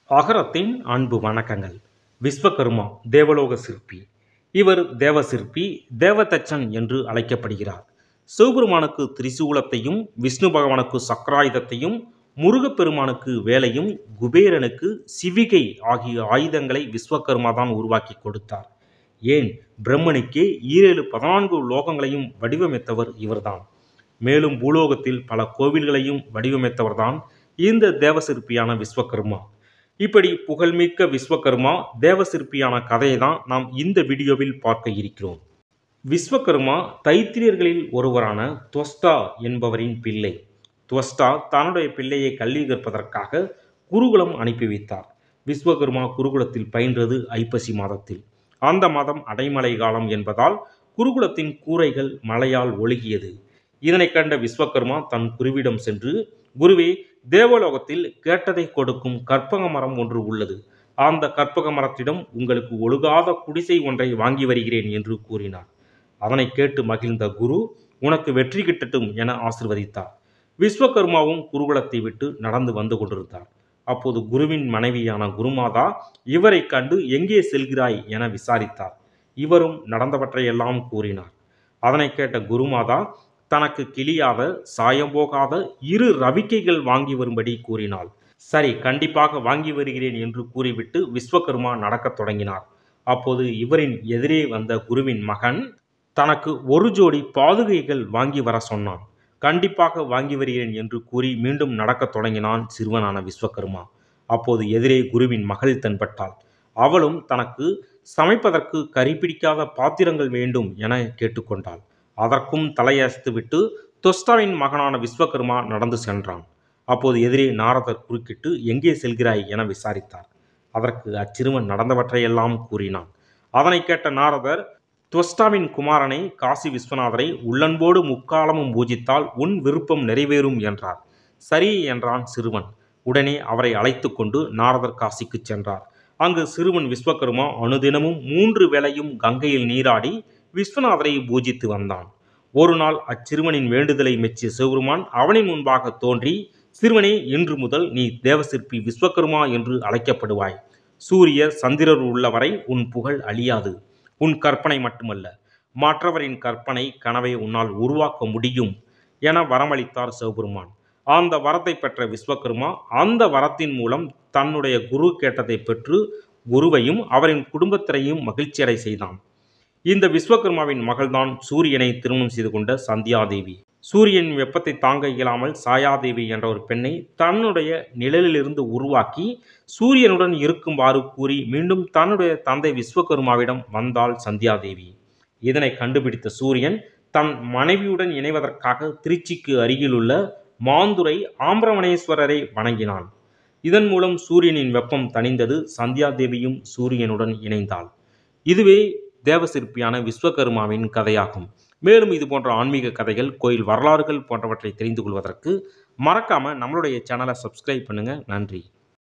அகரத்தின் அன்பு வணக்கங்கள். விஸ்வகர்மா தேவலோக சிற்பி. இவர் தேவ சிற்பி, தேவதச்சன் என்று அழைக்கப்படுகிறார். சிவபெருமானுக்கு திரிசூலத்தையும், விஷ்ணு பகவானுக்கு சக்கராயுதத்தையும், முருகப்பெருமானுக்கு வேலையும், குபேரனுக்கு சிவிகை ஆகிய ஆயுதங்களை விஸ்வகர்மா தான் உருவாக்கி கொடுத்தார். ஏன், பிரம்மனுக்கே 14 லோகங்களையும் வடிவமைத்தவர் இவர்தான். மேலும் பூலோகத்தில் பல கோவில்களையும் வடிவமைத்தவர்தான் இந்த தேவசிற்பியான விஸ்வகர்மா. இப்படி புகழ்மிக்க விஸ்வகர்மா தேவசிற்பியான கதையை தான் நாம் இந்த வீடியோவில் பார்க்க இருக்கிறோம். விஸ்வகர்மா தைத்திரியர்களில் ஒருவரான துவஷ்டா என்பவரின் பிள்ளை. துவஷ்டா தன்னுடைய பிள்ளையை கல்வி கற்பதற்காக குருகுலம் அனுப்பி வைத்தார். விஸ்வகர்மா குருகுலத்தில் பயின்றது ஐப்பசி மாதத்தில். அந்த மாதம் அடைமழை காலம் என்பதால் குருகுலத்தின் கூரைகள் மழையால் ஒழுகியது. இதனை கண்ட விஸ்வகர்மா தன் குருவிடம் சென்று, குருவே, தேவலோகத்தில் கேட்டதை கொடுக்கும் கற்பக மரம் ஒன்று உள்ளது. அந்த கற்பக மரத்திடம் உங்களுக்கு ஒழுகாத குடிசை ஒன்றை வாங்கி வருகிறேன் என்று கூறினார். அதனை கேட்டு மகிழ்ந்த குரு, உனக்கு வெற்றி கிட்டட்டும் என ஆசிர்வதித்தார். விஸ்வகர்மாவும் குருகுலத்தை விட்டு நடந்து வந்து கொண்டிருந்தார். அப்போது குருவின் மனைவியான குருமாதா இவரை கண்டு எங்கே செல்கிறாய் என விசாரித்தார். இவரும் நடந்தவற்றையெல்லாம் கூறினார். அதனை கேட்ட குருமாதா தனக்கு கிளியாத, சாயம் போகாத 2 ரவிக்கைகள் வாங்கி வரும்படி கூறினாள். சரி, கண்டிப்பாக வாங்கி வருகிறேன் என்று கூறிவிட்டு விஸ்வகர்மா நடக்கத் தொடங்கினார். அப்போது இவரின் எதிரே வந்த குருவின் மகன் தனக்கு 1 ஜோடி பாதுகைகள் வாங்கி வர சொன்னான். கண்டிப்பாக வாங்கி வருகிறேன் என்று கூறி மீண்டும் நடக்கத் தொடங்கினான் சிறுவனான விஸ்வகர்மா. அப்போது எதிரே குருவின் மகள் தென்பட்டாள். அவளும் தனக்கு சமைப்பதற்கு கரிபிடிக்காத பாத்திரங்கள் வேண்டும் என கேட்டுக்கொண்டாள். அதற்கும் தலையசைத்துவிட்டு துவஷ்டாவின் மகனான விஸ்வகர்மா நடந்து சென்றான். அப்போது எதிரே நாரதர் குறுக்கிட்டு எங்கே செல்கிறாய் என விசாரித்தார். அதற்கு அச்சிறுவன் நடந்தவற்றையெல்லாம் கூறினான். அதனை கேட்ட நாரதர், துவஷ்டாவின் குமாரனை காசி விஸ்வநாதரை உள்ளன்போடு முக்காலமும் பூஜித்தால் உன் விருப்பம் நிறைவேறும் என்றார். சரி என்றான் சிறுவன். உடனே அவரை அழைத்து கொண்டு நாரதர் காசிக்கு சென்றார். அங்கு சிறுவன் விஸ்வகர்மா அனுதினமும் 3 வேளையும் கங்கையில் நீராடி விஸ்வநாதரை பூஜித்து வந்தான். ஒரு நாள் அச்சிறுவனின் வேண்டுதலை மெச்சிய சிவபெருமான் அவனின் முன்பாக தோன்றி, சிறுவனே, இன்று முதல் நீ தேவசிற்பி விஸ்வகர்மா என்று அழைக்கப்படுவாய். சூரியர் சந்திரர் உள்ளவரை உன் புகழ் அழியாது. உன் கற்பனை மட்டுமல்ல, மற்றவரின் கற்பனை கனவை உன்னால் உருவாக்க முடியும் என வரமளித்தார் சிவபெருமான். அந்த வரத்தை பெற்ற விஸ்வகர்மா அந்த வரத்தின் மூலம் தன்னுடைய குரு கேட்டதை பெற்று குருவையும் அவரின் குடும்பத்தினரையும் மகிழ்ச்சியடை செய்தான். இந்த விஸ்வகர்மாவின் மகள்தான் சூரியனை திருமணம் செய்து கொண்ட சந்தியாதேவி. சூரியனின் வெப்பத்தை தாங்க இயலாமல் சாயாதேவி என்ற ஒரு பெண்ணை தன்னுடைய நிழலிலிருந்து உருவாக்கி சூரியனுடன் இருக்குமாறு கூறி மீண்டும் தன்னுடைய தந்தை விஸ்வகர்மாவிடம் வந்தாள் சந்தியாதேவி. இதனை கண்டுபிடித்த சூரியன் தன் மனைவியுடன் இணைவதற்காக திருச்சிக்கு அருகிலுள்ள மாந்துரை ஆம்பிரமணேஸ்வரரை வணங்கினான். இதன் மூலம் சூரியனின் வெப்பம் தணிந்தது. சந்தியாதேவியும் சூரியனுடன் இணைந்தாள். இதுவே தேவசிற்பியான விஸ்வகர்மாவின் கதையாகும். மேலும் இது போன்ற ஆன்மீக கதைகள், கோயில் வரலாறுகள் போன்றவற்றை தெரிந்து கொள்வதற்கு மறக்காம நம்மளுடைய சேனலை சப்ஸ்கிரைப் பண்ணுங்க. நன்றி.